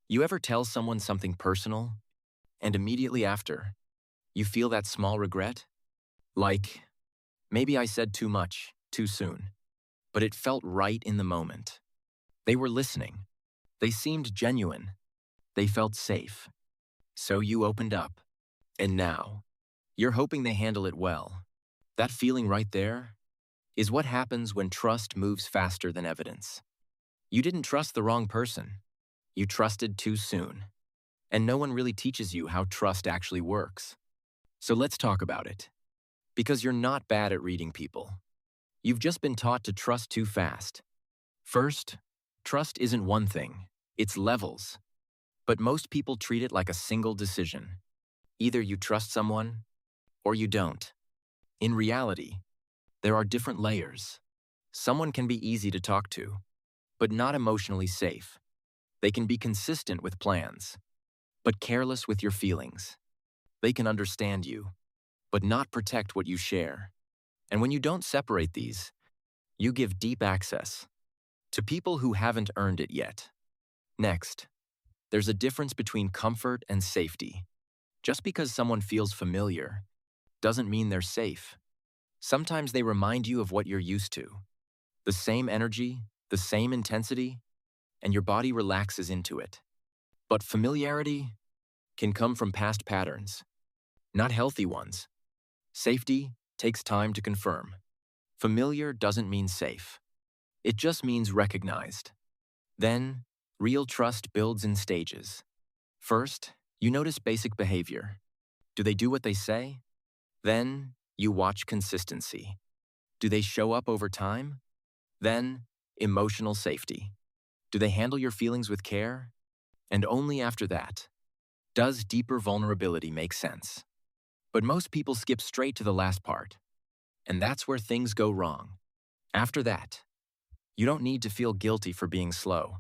You ever tell someone something personal, and immediately after, you feel that small regret? Like, maybe I said too much, too soon, but it felt right in the moment. They were listening. They seemed genuine. They felt safe. So you opened up. And now, you're hoping they handle it well. That feeling right there is what happens when trust moves faster than evidence. You didn't trust the wrong person. You trusted too soon. And no one really teaches you how trust actually works. So let's talk about it. Because you're not bad at reading people. You've just been taught to trust too fast. First, trust isn't one thing. It's levels. But most people treat it like a single decision. Either you trust someone, or you don't. In reality, there are different layers. Someone can be easy to talk to, but not emotionally safe. They can be consistent with plans, but careless with your feelings. They can understand you, but not protect what you share. And when you don't separate these, you give deep access to people who haven't earned it yet. Next, there's a difference between comfort and safety. Just because someone feels familiar doesn't mean they're safe. Sometimes they remind you of what you're used to. The same energy, the same intensity, and your body relaxes into it. But familiarity can come from past patterns, not healthy ones. Safety takes time to confirm. Familiar doesn't mean safe. It just means recognized. Then, real trust builds in stages. First, you notice basic behavior. Do they do what they say? Then, you watch consistency. Do they show up over time? Then, emotional safety. Do they handle your feelings with care? And only after that, does deeper vulnerability make sense? But most people skip straight to the last part. And that's where things go wrong. After that, you don't need to feel guilty for being slow.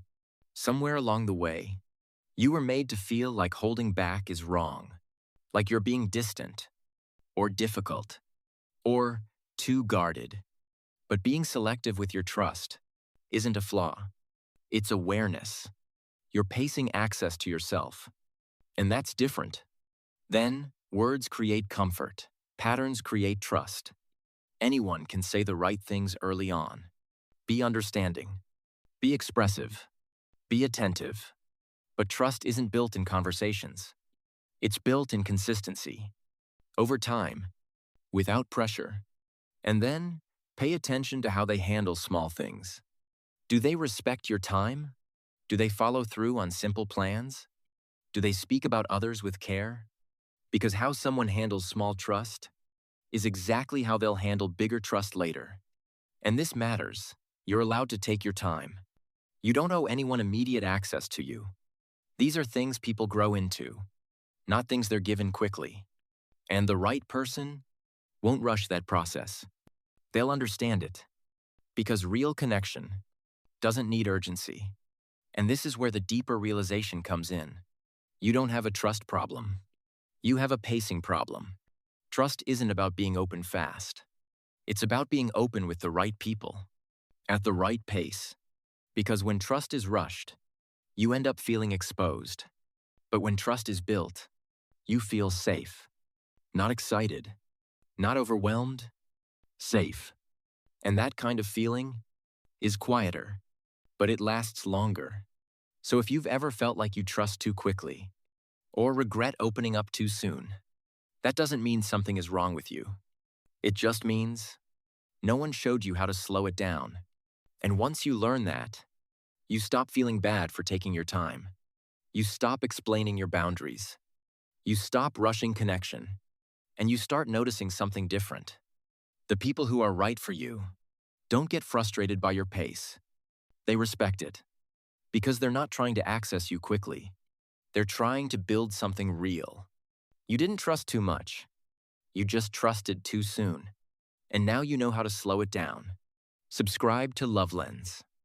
Somewhere along the way, you were made to feel like holding back is wrong, like you're being distant, or difficult, or too guarded. But being selective with your trust isn't a flaw. It's awareness. You're pacing access to yourself. And that's different. Then, words create comfort. Patterns create trust. Anyone can say the right things early on. Be understanding. Be expressive. Be attentive. But trust isn't built in conversations. It's built in consistency. Over time, without pressure. And then, pay attention to how they handle small things. Do they respect your time? Do they follow through on simple plans? Do they speak about others with care? Because how someone handles small trust is exactly how they'll handle bigger trust later. And this matters. You're allowed to take your time. You don't owe anyone immediate access to you. These are things people grow into, not things they're given quickly. And the right person won't rush that process. They'll understand it. Because real connection doesn't need urgency. And this is where the deeper realization comes in. You don't have a trust problem. You have a pacing problem. Trust isn't about being open fast. It's about being open with the right people, at the right pace. Because when trust is rushed, you end up feeling exposed. But when trust is built, you feel safe. Not excited, not overwhelmed, safe. And that kind of feeling is quieter, but it lasts longer. So if you've ever felt like you trust too quickly, or regret opening up too soon, that doesn't mean something is wrong with you. It just means no one showed you how to slow it down. And once you learn that, you stop feeling bad for taking your time. You stop explaining your boundaries. You stop rushing connection. And you start noticing something different. The people who are right for you don't get frustrated by your pace. They respect it. Because they're not trying to access you quickly. They're trying to build something real. You didn't trust too much. You just trusted too soon. And now you know how to slow it down. Subscribe to LoveLens.